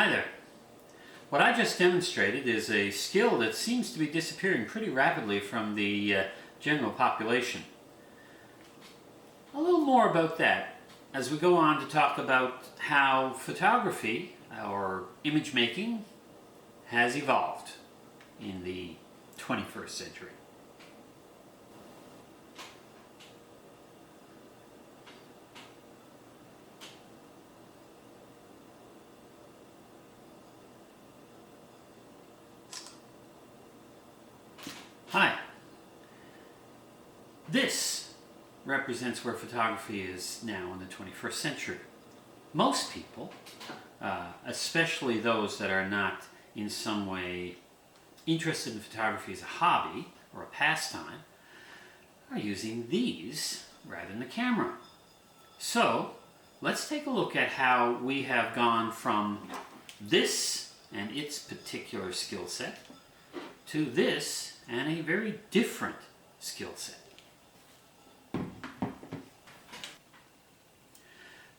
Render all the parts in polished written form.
Hi there. What I just demonstrated is a skill that seems to be disappearing pretty rapidly from the general population. A little more about that as we go on to talk about how photography or image making has evolved in the 21st century. Hi. This represents where photography is now in the 21st century. Most people, especially those that are not in some way interested in photography as a hobby or a pastime, are using these rather than the camera. So let's take a look at how we have gone from this and its particular skill set to this and a very different skill set.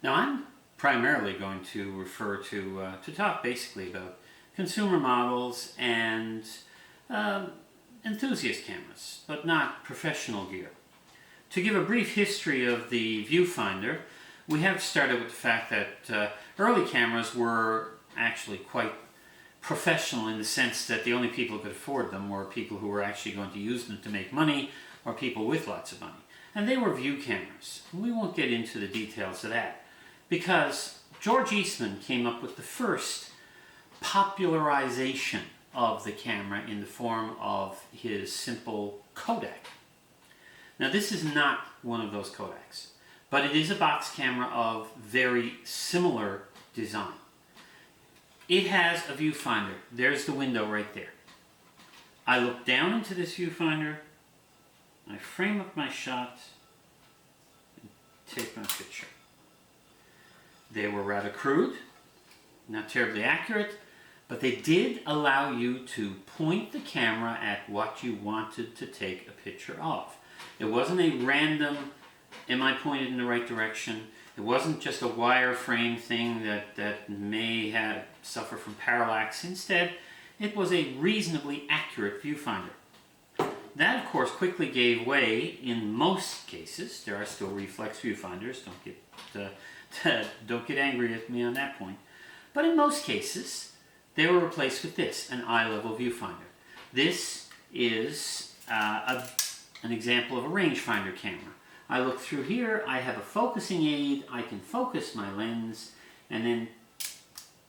Now I'm primarily going to refer to talk basically about consumer models and enthusiast cameras, but not professional gear. To give a brief history of the Viewfinder, we have started with the fact that early cameras were actually quite professional in the sense that the only people who could afford them were people who were actually going to use them to make money or people with lots of money. And they were view cameras. We won't get into the details of that because George Eastman came up with the first popularization of the camera in the form of his simple Kodak. Now this is not one of those Kodaks, but it is a box camera of very similar design. It has a viewfinder. There's the window right there. I look down into this viewfinder, I frame up my shot, and take my picture. They were rather crude, not terribly accurate, but they did allow you to point the camera at what you wanted to take a picture of. It wasn't a random, am I pointed in the right direction? It wasn't just a wireframe thing that may suffer from parallax. Instead, it was a reasonably accurate viewfinder. That, of course, quickly gave way in most cases. There are still reflex viewfinders. Don't get angry at me on that point. But in most cases, they were replaced with this, an eye-level viewfinder. This is an example of a rangefinder camera. I look through here, I have a focusing aid, I can focus my lens and then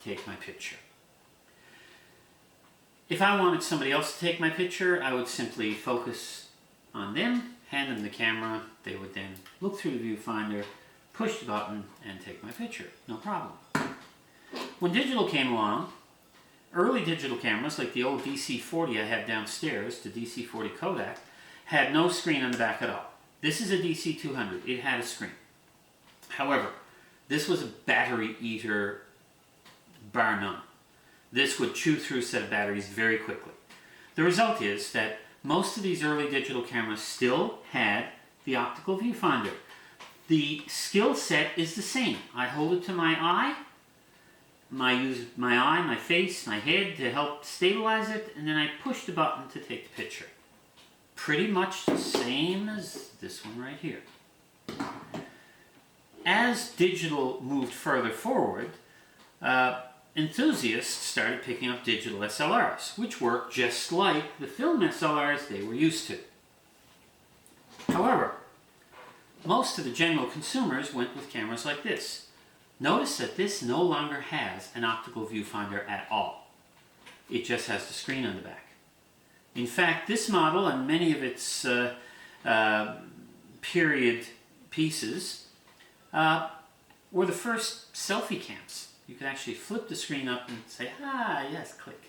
take my picture. If I wanted somebody else to take my picture, I would simply focus on them, hand them the camera, they would then look through the viewfinder, push the button and take my picture, no problem. When digital came along, early digital cameras like the old DC-40 I have downstairs, the DC-40 Kodak, had no screen on the back at all. This is a DC-200. It had a screen. However, this was a battery eater bar none. This would chew through a set of batteries very quickly. The result is that most of these early digital cameras still had the optical viewfinder. The skill set is the same. I hold it to my eye. I use my eye, my face, my head to help stabilize it, and then I push the button to take the picture. Pretty much the same as this one right here. As digital moved further forward, enthusiasts started picking up digital SLRs, which work just like the film SLRs they were used to. However, most of the general consumers went with cameras like this. Notice that this no longer has an optical viewfinder at all. It just has the screen on the back. In fact, this model and many of its period pieces were the first selfie cams. You could actually flip the screen up and say, yes, click.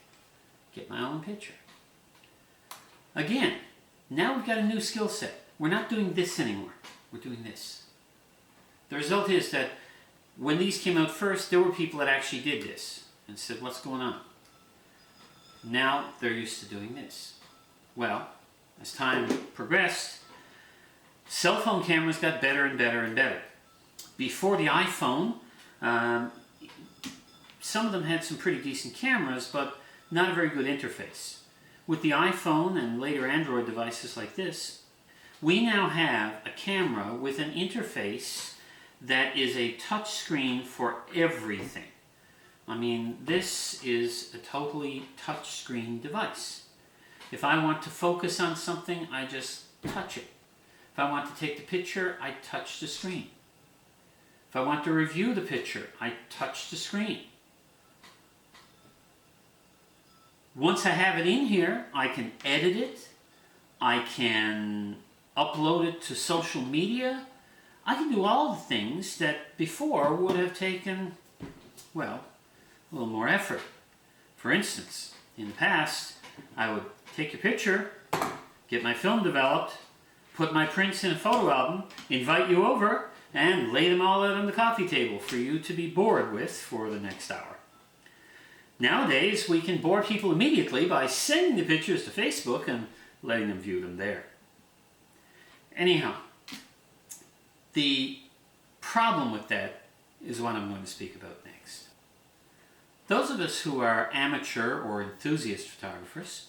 Get my own picture. Again, now we've got a new skill set. We're not doing this anymore. We're doing this. The result is that when these came out first, there were people that actually did this and said, what's going on? Now they're used to doing this. Well, as time progressed, cell phone cameras got better and better and better. Before the iPhone, some of them had some pretty decent cameras, but not a very good interface. With the iPhone and later Android devices like this, we now have a camera with an interface that is a touch screen for everything. I mean, this is a totally touch screen device. If I want to focus on something, I just touch it. If I want to take the picture, I touch the screen. If I want to review the picture, I touch the screen. Once I have it in here, I can edit it. I can upload it to social media. I can do all the things that before would have taken, well, a little more effort. For instance, in the past, I would take a picture, get my film developed, put my prints in a photo album, invite you over, and lay them all out on the coffee table for you to be bored with for the next hour. Nowadays, we can bore people immediately by sending the pictures to Facebook and letting them view them there. Anyhow, the problem with that is what I'm going to speak about next. Those of us who are amateur or enthusiast photographers,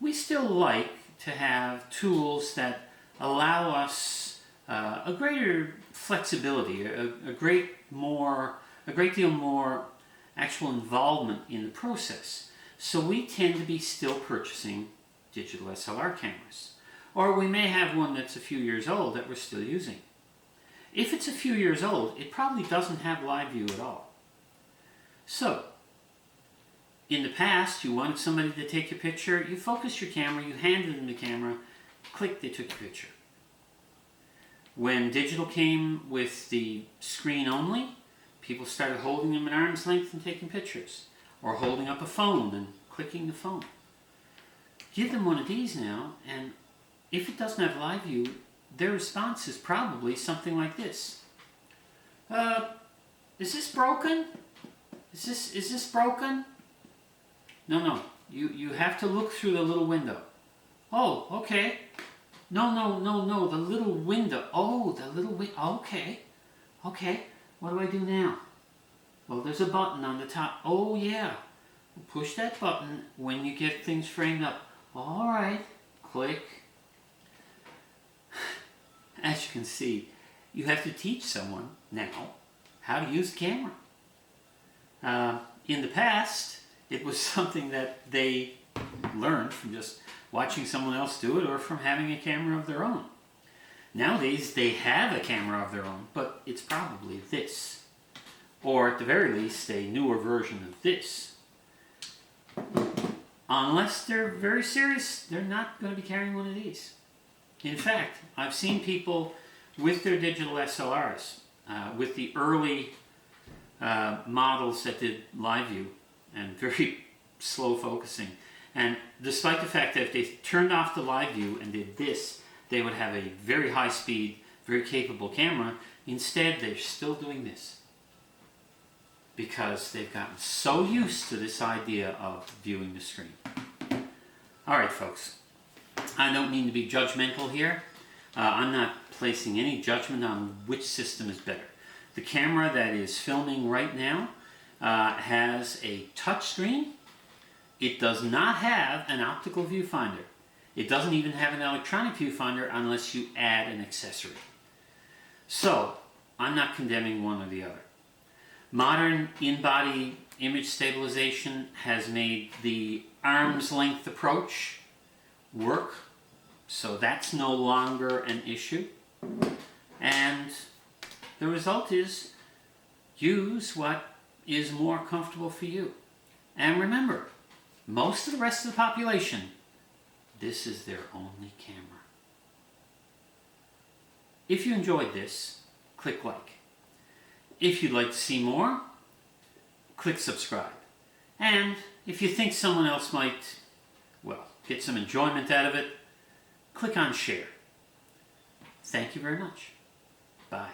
we still like to have tools that allow us a greater flexibility, a great deal more actual involvement in the process. So we tend to be still purchasing digital SLR cameras. Or we may have one that's a few years old that we're still using. If it's a few years old, it probably doesn't have live view at all. So, in the past, you wanted somebody to take your picture, you focused your camera, you handed them the camera, click, they took your picture. When digital came with the screen only, people started holding them at arm's length and taking pictures. Or holding up a phone and clicking the phone. Give them one of these now, and if it doesn't have live view, their response is probably something like this. Is this broken? Is this broken? No. You have to look through the little window. Oh, okay. No, the little window. Oh, the little window. Okay. What do I do now? Well, there's a button on the top. Oh, yeah. Push that button when you get things framed up. All right. Click. As you can see, you have to teach someone now how to use the camera. In the past, it was something that they learned from just watching someone else do it or from having a camera of their own. Nowadays, they have a camera of their own, but it's probably this. Or at the very least, a newer version of this. Unless they're very serious, they're not going to be carrying one of these. In fact, I've seen people with their digital SLRs, with the early models that did live view and very slow focusing. And despite the fact that if they turned off the live view and did this, they would have a very high speed, very capable camera. Instead, they're still doing this because they've gotten so used to this idea of viewing the screen. All right, folks. I don't mean to be judgmental here. I'm not placing any judgment on which system is better. The camera that is filming right now has a touch screen. It does not have an optical viewfinder. It doesn't even have an electronic viewfinder unless you add an accessory. So, I'm not condemning one or the other. Modern in-body image stabilization has made the arm's length approach work, so that's no longer an issue. And the result is use what is more comfortable for you. And remember, most of the rest of the population, this is their only camera. If you enjoyed this, click like. If you'd like to see more, click subscribe. And if you think someone else might, well, get some enjoyment out of it, click on share. Thank you very much. Bye.